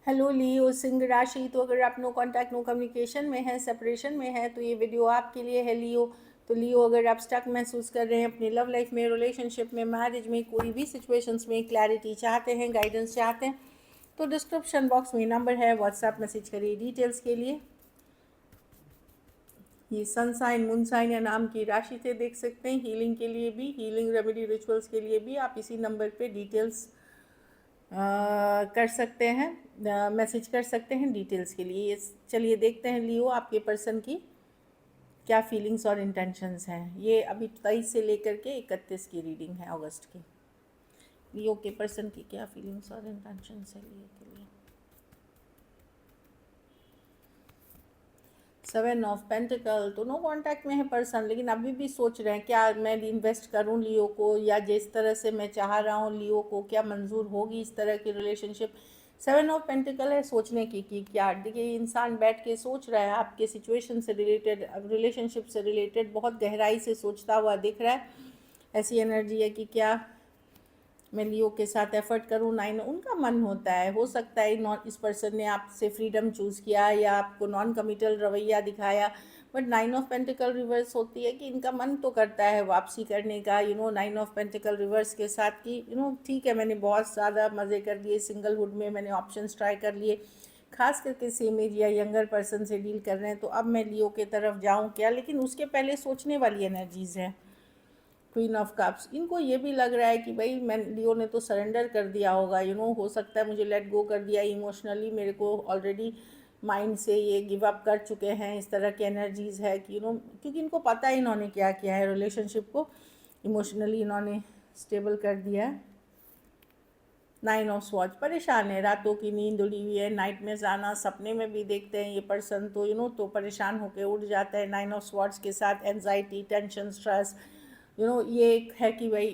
Hello लियो सिंह राशि। तो अगर आप नो कांटेक्ट नो कम्युनिकेशन में है, सेपरेशन में है, तो ये वीडियो आपके लिए है लियो। तो लियो, अगर आप स्टक महसूस कर रहे हैं अपनी लव लाइफ में, रिलेशनशिप में, मैरिज में, कोई भी सिचुएशंस में क्लैरिटी चाहते हैं, गाइडेंस चाहते हैं, तो डिस्क्रिप्शन बॉक्स में नंबर है, व्हाट्सएप मैसेज करिए डिटेल्स के लिए। ये सन साइन मून साइन या नाम की राशि से देख सकते हैं। हीलिंग के लिए भी, हीलिंग रेमेडी रिचुअल्स के लिए भी आप इसी नंबर पे डिटेल्स कर सकते हैं, मैसेज कर सकते हैं डिटेल्स के लिए। चलिए देखते हैं लियो, आपके पर्सन की क्या फीलिंग्स और इंटेंशंस हैं। ये अभी 23 से लेकर के 31 की रीडिंग है, अगस्त की। लियो के पर्सन की क्या फीलिंग्स और इंटेंशंस है लियो के लिए। 7 ऑफ पेंटिकल, तो नो कांटेक्ट में है पर्सन, लेकिन अभी भी सोच रहे हैं क्या मैं इन्वेस्ट करूं लियो को, या जिस तरह से मैं चाह रहा हूं लियो को क्या मंजूर होगी इस तरह की रिलेशनशिप। 7 ऑफ पेंटिकल है सोचने की कि क्या। देखिए, इंसान बैठ के सोच रहा है आपके सिचुएशन से रिलेटेड, रिलेशनशिप से रिलेटेड बहुत गहराई से सोचता हुआ दिख रहा है। ऐसी एनर्जी है कि क्या मैं लियो के साथ एफर्ट करूँ। नाइन, उनका मन होता है, हो सकता है नॉन इस पर्सन ने आपसे फ्रीडम चूज़ किया या आपको नॉन कमिटल रवैया दिखाया, बट 9 ऑफ पेंटिकल रिवर्स होती है कि इनका मन तो करता है वापसी करने का। 9 ऑफ पेंटिकल रिवर्स के साथ कि ठीक है, मैंने बहुत ज़्यादा मज़े कर लिए सिंगलहुड में, मैंने ऑप्शंस ट्राई कर लिए, खास करके सेम एज या यंगर पर्सन से डील कर रहे हैं, तो अब मैं लियो के तरफ जाऊँ क्या। लेकिन उसके पहले सोचने वाली एनर्जीज़ हैं। क्वीन ऑफ कप्स, इनको ये भी लग रहा है कि भाई मैं लियो ने तो सरेंडर कर दिया होगा, हो सकता है मुझे लेट गो कर दिया इमोशनली, मेरे को ऑलरेडी माइंड से ये गिव अप कर चुके हैं। इस तरह की एनर्जीज़ है कि क्योंकि इनको पता है इन्होंने क्या किया है, रिलेशनशिप को इमोशनली इन्होंने स्टेबल कर दिया है। 9 ऑफ स्वॉर्ड्स, परेशान है, रातों की नींद उड़ी हुई है, नाइट में जाना, सपने में भी देखते हैं ये पर्सन, तो तो परेशान होकर उठ जाता है। 9 ऑफ स्वॉर्ड्स के साथ एनजाइटी, टेंशन, स्ट्रेस, ये एक है कि भाई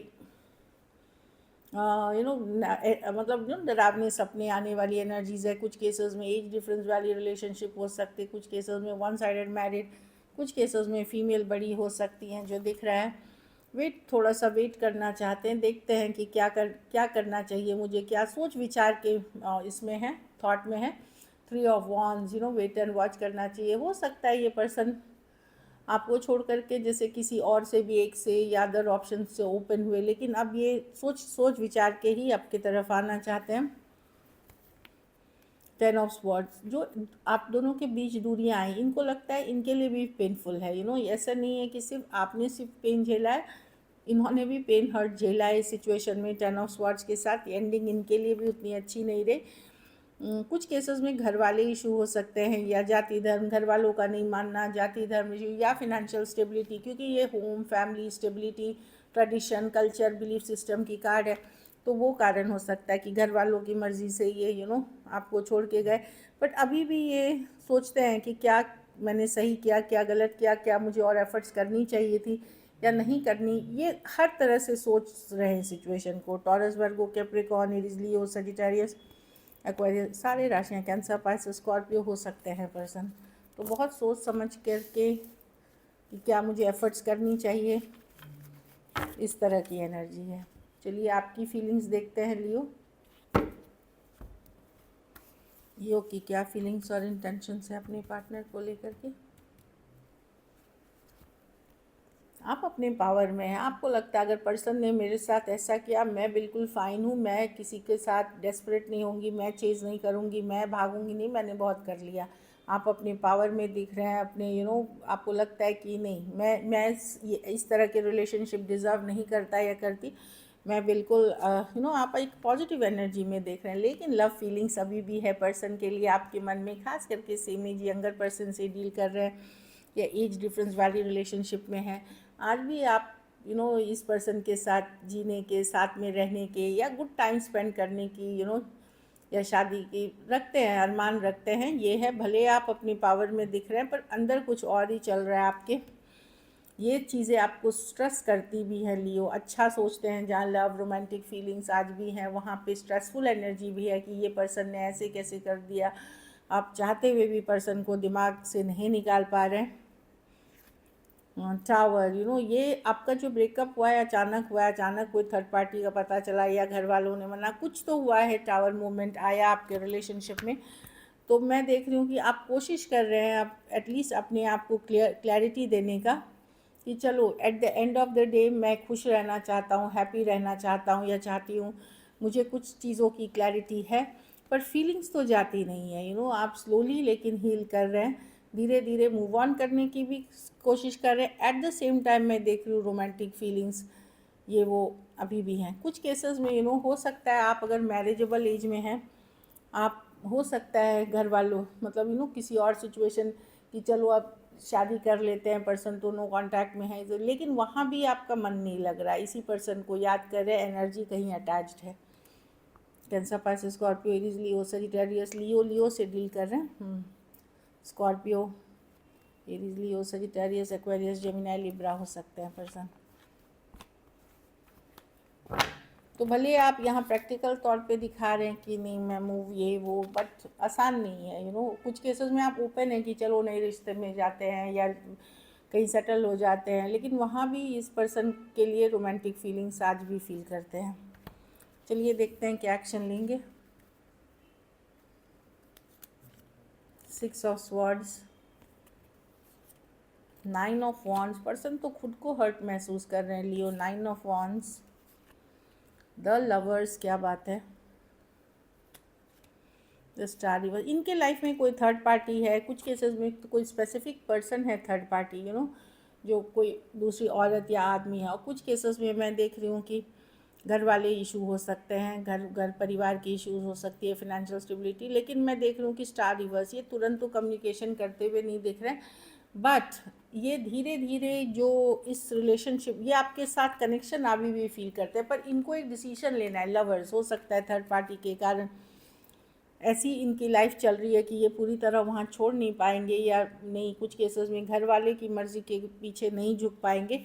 मतलब डरावने सपने आने वाली एनर्जीज है। कुछ केसेस में एज डिफरेंस वाली रिलेशनशिप हो सकती है, कुछ केसेस में वन साइडेड मैरिड, कुछ केसेस में फीमेल बड़ी हो सकती हैं, जो दिख रहा है। थोड़ा सा वेट करना चाहते हैं, देखते हैं कि क्या करना चाहिए मुझे, क्या सोच विचार के इसमें है, थॉट में है। 3 of wands, wait and watch करना चाहिए। हो सकता है ये पर्सन आपको छोड़ करके जैसे किसी और से भी, एक से या अदर ऑप्शन से ओपन हुए, लेकिन अब ये सोच विचार के ही आपकी तरफ आना चाहते हैं। 10 ऑफ स्वॉर्ड्स, जो आप दोनों के बीच दूरियां आई, इनको लगता है इनके लिए भी पेनफुल है। ऐसा नहीं है कि सिर्फ आपने सिर्फ पेन झेला है, इन्होंने भी पेन हर्ट झेला है इस सिचुएशन में। 10 ऑफ स्वॉर्ड्स के साथ एंडिंग इनके लिए भी उतनी अच्छी नहीं रही। कुछ केसेस में घर वाले इशू हो सकते हैं, या जाति धर्म, घर वालों का नहीं मानना, जाति धर्म इशू, या फिनेंशियल स्टेबिलिटी, क्योंकि ये home, family, stability, tradition, culture, belief system की कार्ड है, तो वो कारण हो सकता है कि घर वालों की मर्ज़ी से ये आपको छोड़ के गए। बट अभी भी ये सोचते हैं कि क्या मैंने सही किया, क्या गलत किया, क्या मुझे और एफर्ट्स करनी चाहिए थी या नहीं करनी, ये हर तरह से सोच रहे हैं सिचुएशन को। टॉरस, वर्गो, Capricorn, Aries, Leo, Sagittarius, Aquarius, सारे राशियाँ, कैंसर, पाइसेस, स्कॉर्पियो हो सकते हैं पर्सन। तो बहुत सोच समझ करके कि क्या मुझे एफर्ट्स करनी चाहिए, इस तरह की एनर्जी है। चलिए आपकी फीलिंग्स देखते हैं लियो। लियो की क्या फीलिंग्स और इंटेंशंस है अपने पार्टनर को लेकर के। आप अपने पावर में हैं, आपको लगता है अगर पर्सन ने मेरे साथ ऐसा किया, मैं बिल्कुल फ़ाइन हूँ, मैं किसी के साथ डेस्परेट नहीं होंगी, मैं चेज़ नहीं करूँगी, मैं भागूंगी नहीं, मैंने बहुत कर लिया। आप अपने पावर में दिख रहे हैं अपने, आपको लगता है कि नहीं, मैं इस तरह के रिलेशनशिप डिज़र्व नहीं करता या करती, मैं बिल्कुल आप एक पॉजिटिव एनर्जी में देख रहे हैं। लेकिन लव फीलिंग्स अभी भी है पर्सन के लिए आपके मन में, खास करके सेम एज यंगर पर्सन से डील कर रहे हैं या एज डिफरेंस वाली रिलेशनशिप में है। आज भी आप इस पर्सन के साथ जीने के, साथ में रहने के, या गुड टाइम स्पेंड करने की या शादी की रखते हैं, अरमान रखते हैं। ये है, भले आप अपनी पावर में दिख रहे हैं पर अंदर कुछ और ही चल रहा है आपके। ये चीज़ें आपको स्ट्रेस करती भी हैं लियो। अच्छा सोचते हैं, जहाँ लव, रोमांटिक फीलिंग्स आज भी हैं, वहाँ पे स्ट्रेसफुल एनर्जी भी है कि ये पर्सन ने ऐसे कैसे कर दिया। आप चाहते हुए भी पर्सन को दिमाग से नहीं निकाल पा रहे हैं। टावर, ये आपका जो ब्रेकअप हुआ है अचानक हुआ है, अचानक कोई थर्ड पार्टी का पता चला या घर वालों ने मना, कुछ तो हुआ है, टावर मूवमेंट आया आपके रिलेशनशिप में। तो मैं देख रही हूँ कि आप कोशिश कर रहे हैं आप एटलीस्ट अपने आप को क्लैरिटी देने का कि चलो at the end of the day मैं खुश रहना चाहता हूँ, हैप्पी रहना चाहता हूँ या चाहती हूँ, मुझे कुछ चीज़ों की क्लैरिटी है, पर फीलिंग्स तो जाती नहीं है। आप स्लोली लेकिन हील कर रहे हैं, धीरे धीरे मूव ऑन करने की भी कोशिश कर रहे हैं। एट द सेम टाइम मैं देख रही हूँ रोमांटिक फीलिंग्स ये वो अभी भी हैं। कुछ केसेस में हो सकता है आप अगर मैरिजेबल एज में हैं, आप हो सकता है घर वालों मतलब किसी और सिचुएशन कि चलो अब शादी कर लेते हैं, पर्सन तो नो कांटेक्ट में है, लेकिन वहाँ भी आपका मन नहीं लग रहा है, इसी पर्सन को याद कर रहे हैं, एनर्जी कहीं अटैच्ड है। Cancer, Pisces, Scorpio, Aries, Leo, Sagittarius, लियो से डील कर रहे हैं। Scorpio, Aries, Leo, Sagittarius, Aquarius, Gemini, Libra हो सकते हैं पर्सन। तो भले आप यहाँ प्रैक्टिकल तौर पे दिखा रहे हैं कि नहीं मैं मूव ये वो, बट आसान नहीं है। कुछ केसेस में आप ओपन है कि चलो नए रिश्ते में जाते हैं या कहीं सेटल हो जाते हैं, लेकिन वहाँ भी इस पर्सन के लिए रोमांटिक फीलिंग्स आज भी फील करते हैं। चलिए देखते हैं क्या एक्शन लेंगे। 6 of swords, 9 of wands, person तो खुद को हर्ट महसूस कर रहे हैं लियो। 9 ऑफ वॉन्ड्स, द लवर्स, क्या बात है, द स्टार रिवर। इनके लाइफ में कोई थर्ड पार्टी है, कुछ केसेस में तो कोई स्पेसिफिक पर्सन है थर्ड पार्टी, जो कोई दूसरी औरत या आदमी है। और कुछ केसेस में मैं देख रही हूँ कि घर वाले इशू हो सकते हैं, घर परिवार की इश्यूज हो सकती है, फिनेंशियल स्टेबिलिटी। लेकिन मैं देख रही हूँ कि स्टार रिवर्स, ये तुरंत तो कम्युनिकेशन करते हुए नहीं दिख रहे हैं, बट ये धीरे धीरे जो इस रिलेशनशिप, ये आपके साथ कनेक्शन अभी भी फील करते हैं, पर इनको एक डिसीजन लेना है। लवर्स हो सकता है थर्ड पार्टी के कारण ऐसी इनकी लाइफ चल रही है कि ये पूरी तरह वहाँ छोड़ नहीं पाएंगे या नहीं, कुछ केसेस में घर वाले की मर्ज़ी के पीछे नहीं झुक पाएंगे,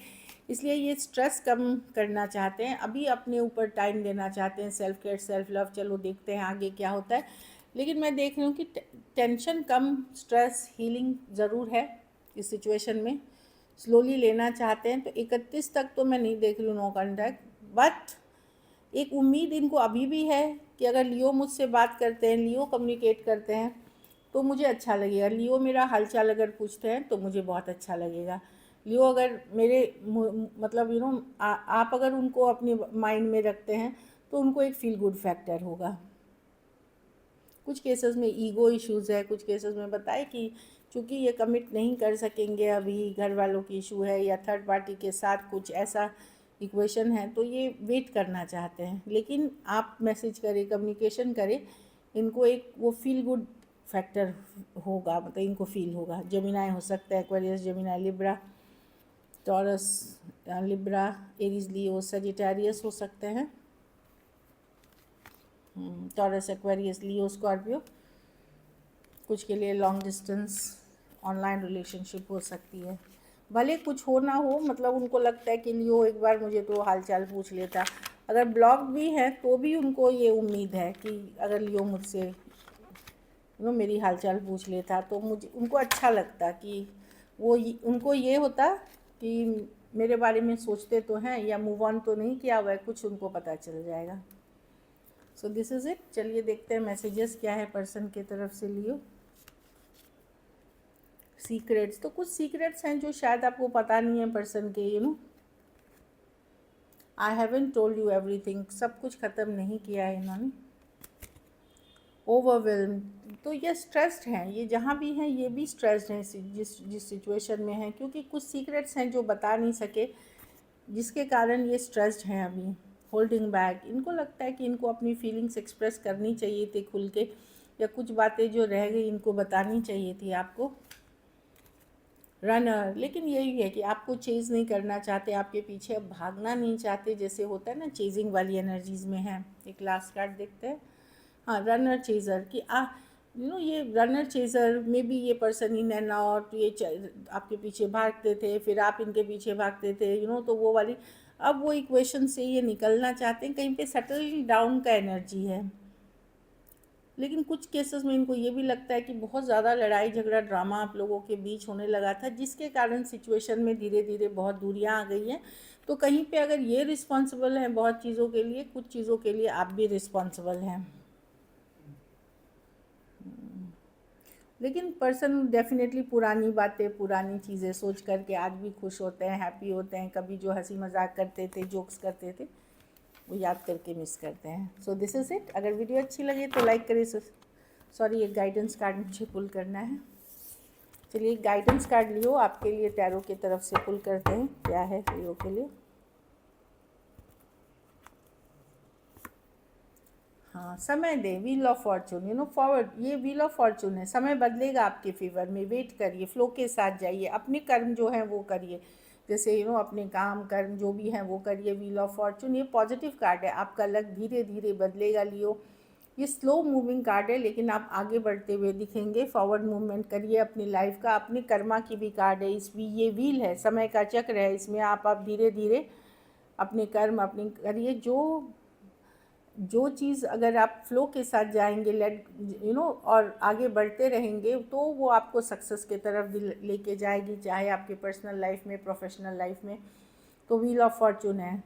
इसलिए ये स्ट्रेस कम करना चाहते हैं, अभी अपने ऊपर टाइम देना चाहते हैं, सेल्फ केयर, सेल्फ लव। चलो देखते हैं आगे क्या होता है। लेकिन मैं देख रही हूँ कि टेंशन कम, स्ट्रेस हीलिंग ज़रूर है इस सिचुएशन में, स्लोली लेना चाहते हैं। तो 31 तक तो मैं नहीं देख रही हूँ नो कॉन्टैक्ट, बट एक उम्मीद इनको अभी भी है कि अगर लियो मुझसे बात करते हैं, लियो कम्युनिकेट करते हैं तो मुझे अच्छा लगेगा। लियो मेरा हालचाल अगर पूछते हैं तो मुझे बहुत अच्छा लगेगा। लियो अगर मेरे मतलब आप अगर उनको अपने माइंड में रखते हैं तो उनको एक फील गुड फैक्टर होगा। कुछ केसेस में ईगो इश्यूज़ है, कुछ केसेस में बताए कि चूँकि ये कमिट नहीं कर सकेंगे अभी, घर वालों की इशू है या थर्ड पार्टी के साथ कुछ ऐसा इक्वेशन है, तो ये वेट करना चाहते हैं। लेकिन आप मैसेज करें, कम्युनिकेशन करें, इनको एक वो फील गुड फैक्टर होगा, मतलब इनको फील होगा। जेमिनी हो सकता है, Aquarius, Gemini, Libra, Taurus, Libra, Aries, Leo, Sagittarius हो सकते हैं। Taurus, Aquarius, Leo, Scorpio. कुछ के लिए लॉन्ग डिस्टेंस ऑनलाइन रिलेशनशिप हो सकती है, भले कुछ हो ना हो, मतलब उनको लगता है कि लियो एक बार मुझे तो हालचाल पूछ लेता। अगर ब्लॉक भी है तो भी उनको ये उम्मीद है कि अगर लियो मुझसे मेरी हालचाल पूछ लेता तो मुझे उनको अच्छा लगता कि उनको ये होता कि मेरे बारे में सोचते तो हैं या मूव ऑन तो नहीं किया हुआ है, कुछ उनको पता चल जाएगा। So this is it. चलिए देखते हैं मैसेजेस क्या है पर्सन की तरफ से लियो। सीक्रेट्स, तो कुछ सीक्रेट्स हैं जो शायद आपको पता नहीं है पर्सन के। I haven't told you everything, सब कुछ ख़त्म नहीं किया है इन्होंने। ओवरवेल्म, तो ये स्ट्रेस्ड हैं, ये जहाँ भी हैं ये भी स्ट्रेस्ड हैं जिस सिचुएशन में हैं, क्योंकि कुछ सीक्रेट्स हैं जो बता नहीं सके, जिसके कारण ये स्ट्रेस्ड हैं अभी। होल्डिंग बैक, इनको लगता है कि इनको अपनी फीलिंग्स एक्सप्रेस करनी चाहिए थी खुल के, या कुछ बातें जो रह गई इनको बतानी चाहिए थी आपको। रनर, लेकिन यही है कि आपको चेज़ नहीं करना चाहते, आपके पीछे अब भागना नहीं चाहते, जैसे होता है ना चेजिंग वाली एनर्जीज़ में है। एक लास्ट कार्ड देखते हैं। हाँ, रनर चेज़र कि ये रनर चेज़र में भी ये पर्सन इन एंड आउट, ये आपके पीछे भागते थे, फिर आप इनके पीछे भागते थे, तो वो वाली, अब वो इक्वेशन से ये निकलना चाहते हैं, कहीं पे सेटल डाउन का एनर्जी है। लेकिन कुछ केसेस में इनको ये भी लगता है कि बहुत ज़्यादा लड़ाई झगड़ा ड्रामा आप लोगों के बीच होने लगा था, जिसके कारण सिचुएशन में धीरे धीरे बहुत दूरियां आ गई हैं। तो कहीं पे अगर ये रिस्पॉन्सिबल हैं बहुत चीज़ों के लिए, कुछ चीज़ों के लिए आप भी रिस्पॉन्सिबल हैं। लेकिन पर्सन डेफिनेटली पुरानी बातें, पुरानी चीज़ें सोच करके आज भी खुश होते हैं, हैप्पी होते हैं। कभी जो हंसी मजाक करते थे, जोक्स करते थे, वो याद करके मिस करते हैं। So this is it. अगर वीडियो अच्छी लगे तो लाइक करिए। सॉरी, एक गाइडेंस कार्ड मुझे पुल करना है। चलिए, एक गाइडेंस कार्ड लियो, आपके लिए टैरो की तरफ से पुल करते हैं क्या है लियो के लिए। हाँ, समय दे, व्हील ऑफ फॉर्चून, फॉरवर्ड, ये व्हील ऑफ फॉर्चून है। समय बदलेगा आपके फेवर में, वेट करिए, फ्लो के साथ जाइए, अपने कर्म जो हैं वो करिए। जैसे अपने काम कर्म जो भी हैं वो करिए। व्हील ऑफ फॉर्चून ये पॉजिटिव कार्ड है, आपका लक धीरे धीरे बदलेगा लियो। ये स्लो मूविंग कार्ड है, लेकिन आप आगे बढ़ते हुए दिखेंगे। फॉरवर्ड मूवमेंट करिए अपनी लाइफ का। अपनी कर्मा की भी कार्ड है, ये व्हील है, समय का चक्र है, इसमें आप धीरे धीरे अपने कर्म अपनी करिए। जो चीज़ अगर आप फ्लो के साथ जाएंगे, और आगे बढ़ते रहेंगे, तो वो आपको सक्सेस की तरफ लेके जाएगी, चाहे आपके पर्सनल लाइफ में, प्रोफेशनल लाइफ में। तो व्हील ऑफ फॉर्चून है,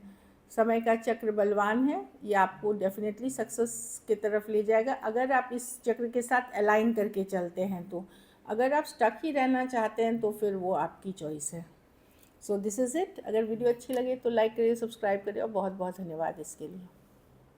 समय का चक्र बलवान है, ये आपको डेफिनेटली सक्सेस की तरफ ले जाएगा अगर आप इस चक्र के साथ अलाइन करके चलते हैं। तो अगर आप स्टक ही रहना चाहते हैं तो फिर वो आपकी चॉइस है। So this is it. अगर वीडियो अच्छी लगे तो लाइक करिए, सब्सक्राइब करिए, और बहुत बहुत धन्यवाद इसके लिए।